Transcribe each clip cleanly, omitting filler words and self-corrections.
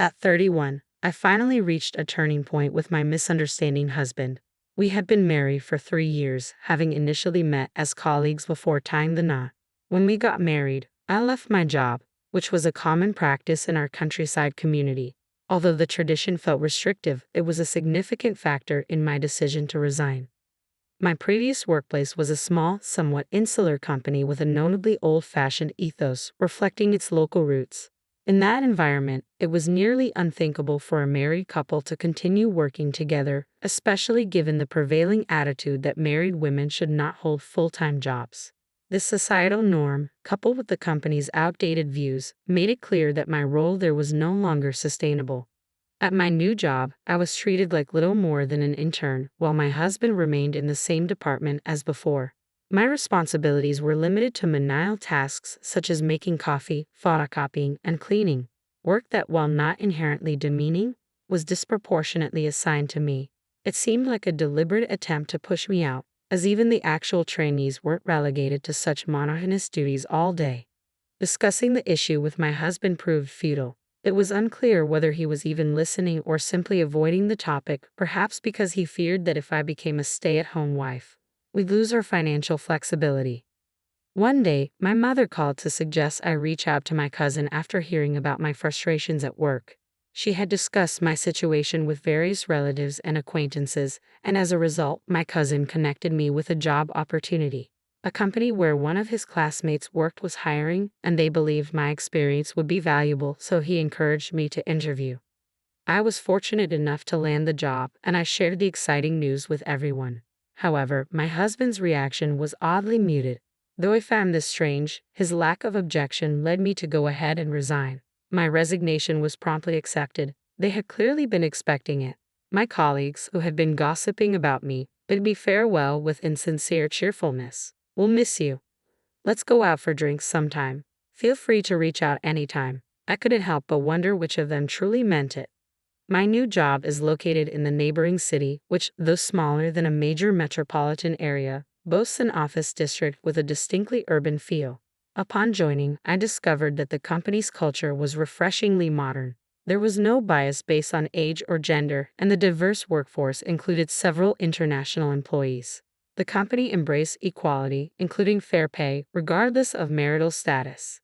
At 31, I finally reached a turning point with my misunderstanding husband. We had been married for 3 years, having initially met as colleagues before tying the knot. When we got married, I left my job, which was a common practice in our countryside community. Although the tradition felt restrictive, it was a significant factor in my decision to resign. My previous workplace was a small, somewhat insular company with a notably old-fashioned ethos reflecting its local roots. In that environment, it was nearly unthinkable for a married couple to continue working together, especially given the prevailing attitude that married women should not hold full-time jobs. This societal norm, coupled with the company's outdated views, made it clear that my role there was no longer sustainable. At my new job, I was treated like little more than an intern, while my husband remained in the same department as before. My responsibilities were limited to menial tasks such as making coffee, photocopying, and cleaning, work that, while not inherently demeaning, was disproportionately assigned to me. It seemed like a deliberate attempt to push me out, as even the actual trainees weren't relegated to such monotonous duties all day. Discussing the issue with my husband proved futile. It was unclear whether he was even listening or simply avoiding the topic, perhaps because he feared that if I became a stay-at-home wife, we'd lose our financial flexibility. One day, my mother called to suggest I reach out to my cousin after hearing about my frustrations at work. She had discussed my situation with various relatives and acquaintances, and as a result, my cousin connected me with a job opportunity. A company where one of his classmates worked was hiring, and they believed my experience would be valuable, so he encouraged me to interview. I was fortunate enough to land the job, and I shared the exciting news with everyone. However, my husband's reaction was oddly muted. Though I found this strange, his lack of objection led me to go ahead and resign. My resignation was promptly accepted. They had clearly been expecting it. My colleagues, who had been gossiping about me, bid me farewell with insincere cheerfulness. "We'll miss you. Let's go out for drinks sometime. Feel free to reach out anytime." I couldn't help but wonder which of them truly meant it. My new job is located in the neighboring city, which, though smaller than a major metropolitan area, boasts an office district with a distinctly urban feel. Upon joining, I discovered that the company's culture was refreshingly modern. There was no bias based on age or gender, and the diverse workforce included several international employees. The company embraced equality, including fair pay, regardless of marital status.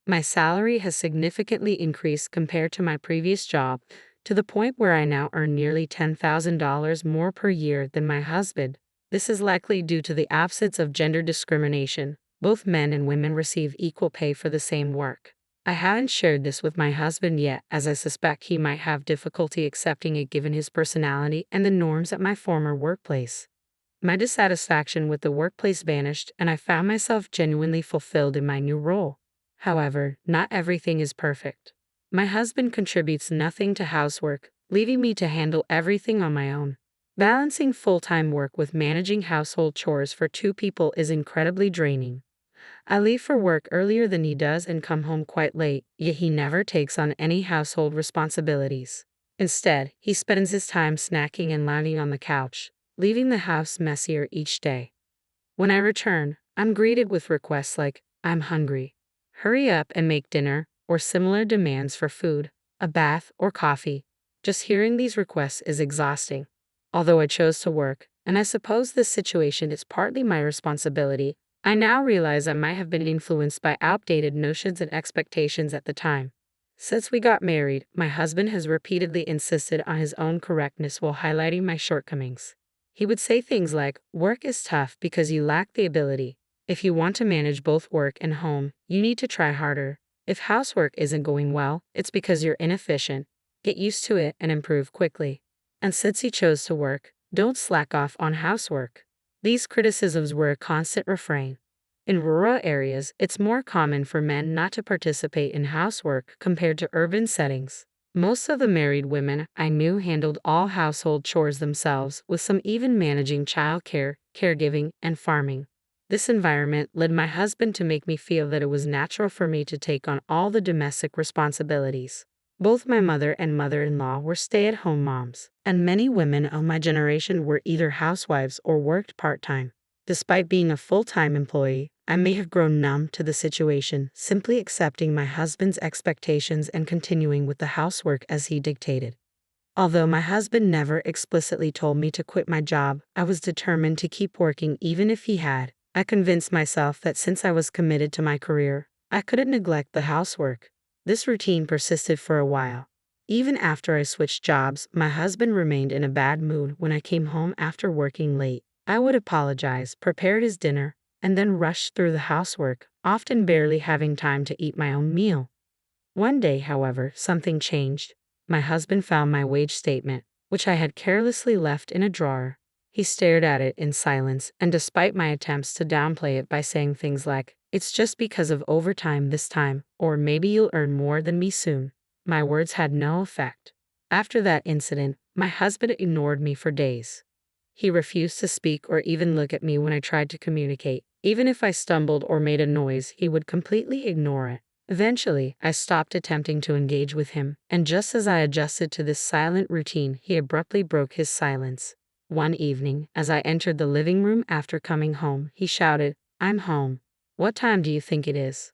My salary has significantly increased compared to my previous job, to the point where I now earn nearly $10,000 more per year than my husband. This is likely due to the absence of gender discrimination. Both men and women receive equal pay for the same work. I haven't shared this with my husband yet, as I suspect he might have difficulty accepting it given his personality and the norms at my former workplace. My dissatisfaction with the workplace vanished, and I found myself genuinely fulfilled in my new role. However, not everything is perfect. My husband contributes nothing to housework, leaving me to handle everything on my own. Balancing full-time work with managing household chores for two people is incredibly draining. I leave for work earlier than he does and come home quite late, yet he never takes on any household responsibilities. Instead, he spends his time snacking and lounging on the couch, leaving the house messier each day. When I return, I'm greeted with requests like, "I'm hungry. Hurry up and make dinner," or similar demands for food, a bath, or coffee. Just hearing these requests is exhausting. Although I chose to work, and I suppose this situation is partly my responsibility, I now realize I might have been influenced by outdated notions and expectations at the time. Since we got married, my husband has repeatedly insisted on his own correctness while highlighting my shortcomings. He would say things like, "Work is tough because you lack the ability. If you want to manage both work and home, you need to try harder. If housework isn't going well, it's because you're inefficient. Get used to it and improve quickly. And since he chose to work, don't slack off on housework." These criticisms were a constant refrain. In rural areas, it's more common for men not to participate in housework compared to urban settings. Most of the married women I knew handled all household chores themselves, with some even managing childcare, caregiving, and farming. This environment led my husband to make me feel that it was natural for me to take on all the domestic responsibilities. Both my mother and mother-in-law were stay-at-home moms, and many women of my generation were either housewives or worked part-time. Despite being a full-time employee, I may have grown numb to the situation, simply accepting my husband's expectations and continuing with the housework as he dictated. Although my husband never explicitly told me to quit my job, I was determined to keep working even if he had. I convinced myself that since I was committed to my career, I couldn't neglect the housework. This routine persisted for a while. Even after I switched jobs, my husband remained in a bad mood when I came home after working late. I would apologize, prepared his dinner, and then rushed through the housework, often barely having time to eat my own meal. One day, however, something changed. My husband found my wage statement, which I had carelessly left in a drawer. He stared at it in silence, and despite my attempts to downplay it by saying things like, "It's just because of overtime this time," or "maybe you'll earn more than me soon," my words had no effect. After that incident, my husband ignored me for days. He refused to speak or even look at me when I tried to communicate. Even if I stumbled or made a noise, he would completely ignore it. Eventually, I stopped attempting to engage with him, and just as I adjusted to this silent routine, he abruptly broke his silence. One evening, as I entered the living room after coming home, he shouted, "I'm home. What time do you think it is?"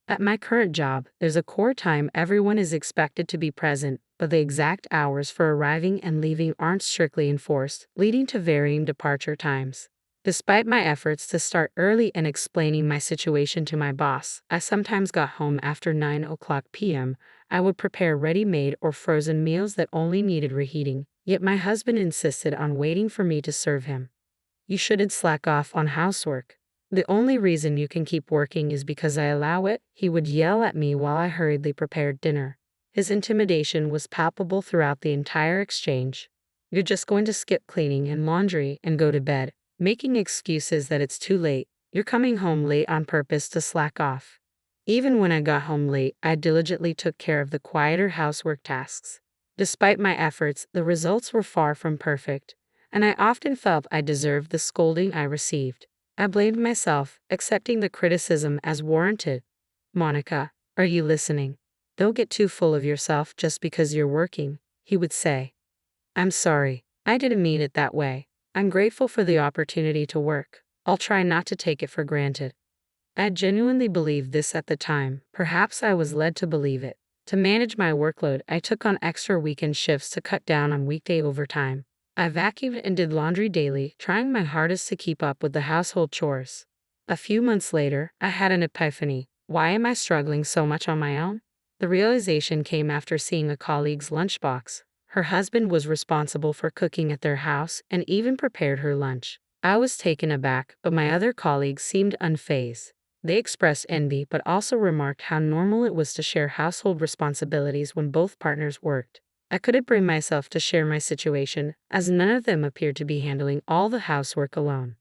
At my current job, there's a core time everyone is expected to be present, but the exact hours for arriving and leaving aren't strictly enforced, leading to varying departure times. Despite my efforts to start early and explaining my situation to my boss, I sometimes got home after 9 p.m. I would prepare ready-made or frozen meals that only needed reheating, yet my husband insisted on waiting for me to serve him. "You shouldn't slack off on housework. The only reason you can keep working is because I allow it," he would yell at me while I hurriedly prepared dinner. His intimidation was palpable throughout the entire exchange. "You're just going to skip cleaning and laundry and go to bed, making excuses that it's too late. You're coming home late on purpose to slack off." Even when I got home late, I diligently took care of the quieter housework tasks. Despite my efforts, the results were far from perfect, and I often felt I deserved the scolding I received. I blamed myself, accepting the criticism as warranted. "Monica, are you listening? Don't get too full of yourself just because you're working," he would say. "I'm sorry. I didn't mean it that way. I'm grateful for the opportunity to work. I'll try not to take it for granted." I genuinely believed this at the time. Perhaps I was led to believe it. To manage my workload, I took on extra weekend shifts to cut down on weekday overtime. I vacuumed and did laundry daily, trying my hardest to keep up with the household chores. A few months later, I had an epiphany. Why am I struggling so much on my own? The realization came after seeing a colleague's lunchbox. Her husband was responsible for cooking at their house and even prepared her lunch. I was taken aback, but my other colleagues seemed unfazed. They expressed envy but also remarked how normal it was to share household responsibilities when both partners worked. I couldn't bring myself to share my situation, as none of them appeared to be handling all the housework alone.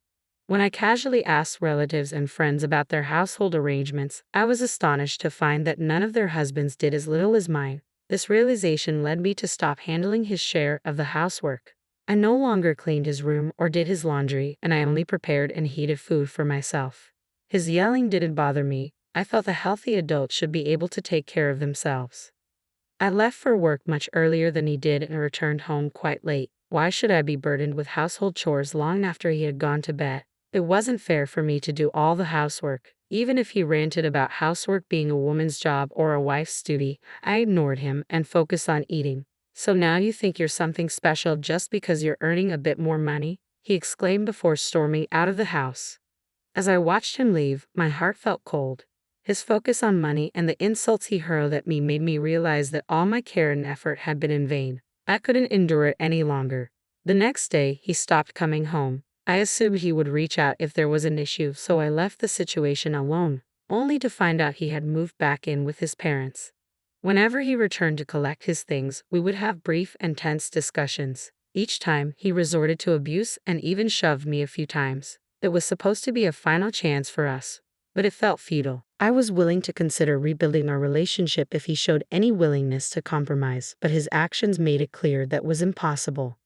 When I casually asked relatives and friends about their household arrangements, I was astonished to find that none of their husbands did as little as mine. This realization led me to stop handling his share of the housework. I no longer cleaned his room or did his laundry, and I only prepared and heated food for myself. His yelling didn't bother me. I felt a healthy adult should be able to take care of themselves. I left for work much earlier than he did and returned home quite late. Why should I be burdened with household chores long after he had gone to bed? It wasn't fair for me to do all the housework. Even if he ranted about housework being a woman's job or a wife's duty, I ignored him and focused on eating. "So now you think you're something special just because you're earning a bit more money?" he exclaimed before storming out of the house. As I watched him leave, my heart felt cold. His focus on money and the insults he hurled at me made me realize that all my care and effort had been in vain. I couldn't endure it any longer. The next day, he stopped coming home. I assumed he would reach out if there was an issue, so I left the situation alone, only to find out he had moved back in with his parents. Whenever he returned to collect his things, we would have brief and tense discussions. Each time, he resorted to abuse and even shoved me a few times. It was supposed to be a final chance for us, but it felt futile. I was willing to consider rebuilding our relationship if he showed any willingness to compromise, but his actions made it clear that was impossible.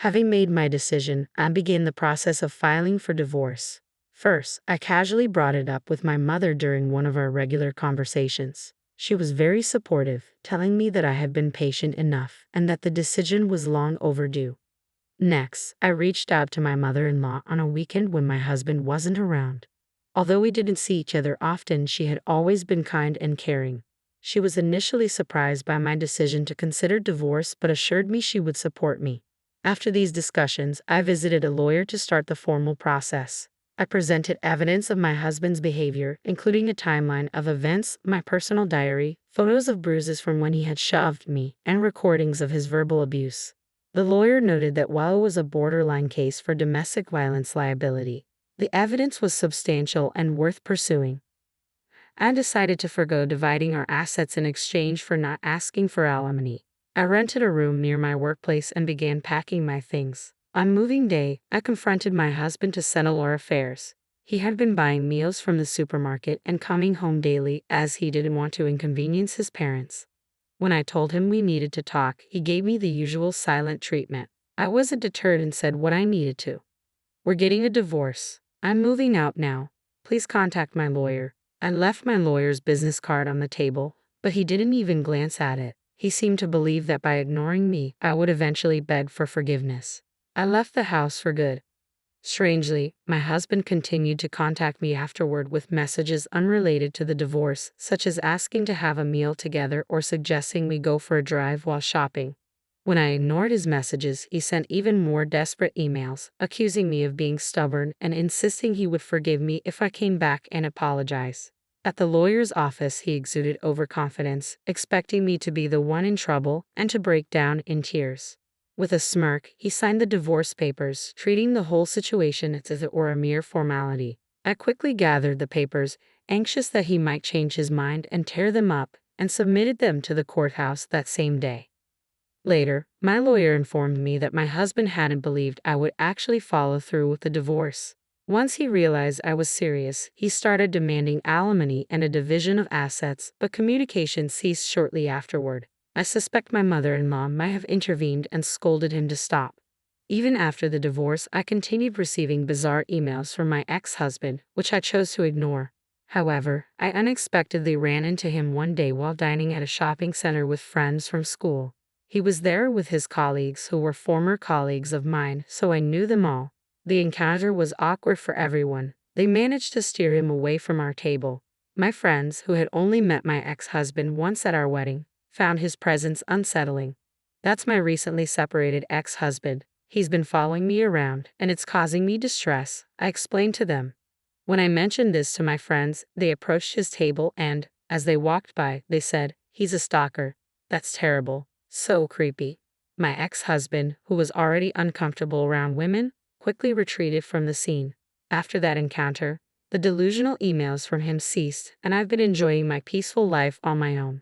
Having made my decision, I began the process of filing for divorce. First, I casually brought it up with my mother during one of our regular conversations. She was very supportive, telling me that I had been patient enough and that the decision was long overdue. Next, I reached out to my mother-in-law on a weekend when my husband wasn't around. Although we didn't see each other often, she had always been kind and caring. She was initially surprised by my decision to consider divorce but assured me she would support me. After these discussions, I visited a lawyer to start the formal process. I presented evidence of my husband's behavior, including a timeline of events, my personal diary, photos of bruises from when he had shoved me, and recordings of his verbal abuse. The lawyer noted that while it was a borderline case for domestic violence liability, the evidence was substantial and worth pursuing. I decided to forgo dividing our assets in exchange for not asking for alimony. I rented a room near my workplace and began packing my things. On moving day, I confronted my husband to settle our affairs. He had been buying meals from the supermarket and coming home daily as he didn't want to inconvenience his parents. When I told him we needed to talk, he gave me the usual silent treatment. I wasn't deterred and said what I needed to. "We're getting a divorce. I'm moving out now. Please contact my lawyer." I left my lawyer's business card on the table, but he didn't even glance at it. He seemed to believe that by ignoring me, I would eventually beg for forgiveness. I left the house for good. Strangely, my husband continued to contact me afterward with messages unrelated to the divorce, such as asking to have a meal together or suggesting we go for a drive while shopping. When I ignored his messages, he sent even more desperate emails, accusing me of being stubborn and insisting he would forgive me if I came back and apologized. At the lawyer's office, he exuded overconfidence, expecting me to be the one in trouble and to break down in tears. With a smirk, he signed the divorce papers, treating the whole situation as if it were a mere formality. I quickly gathered the papers, anxious that he might change his mind and tear them up, and submitted them to the courthouse that same day. Later, my lawyer informed me that my husband hadn't believed I would actually follow through with the divorce. Once he realized I was serious, he started demanding alimony and a division of assets, but communication ceased shortly afterward. I suspect my mother-in-law might have intervened and scolded him to stop. Even after the divorce, I continued receiving bizarre emails from my ex-husband, which I chose to ignore. However, I unexpectedly ran into him one day while dining at a shopping center with friends from school. He was there with his colleagues who were former colleagues of mine, so I knew them all. The encounter was awkward for everyone. They managed to steer him away from our table. My friends, who had only met my ex-husband once at our wedding, found his presence unsettling. "That's my recently separated ex-husband. He's been following me around, and it's causing me distress," I explained to them. When I mentioned this to my friends, they approached his table and, as they walked by, they said, "He's a stalker." That's terrible. So creepy. My ex-husband, who was already uncomfortable around women, quickly retreated from the scene. After that encounter, the delusional emails from him ceased, and I've been enjoying my peaceful life on my own.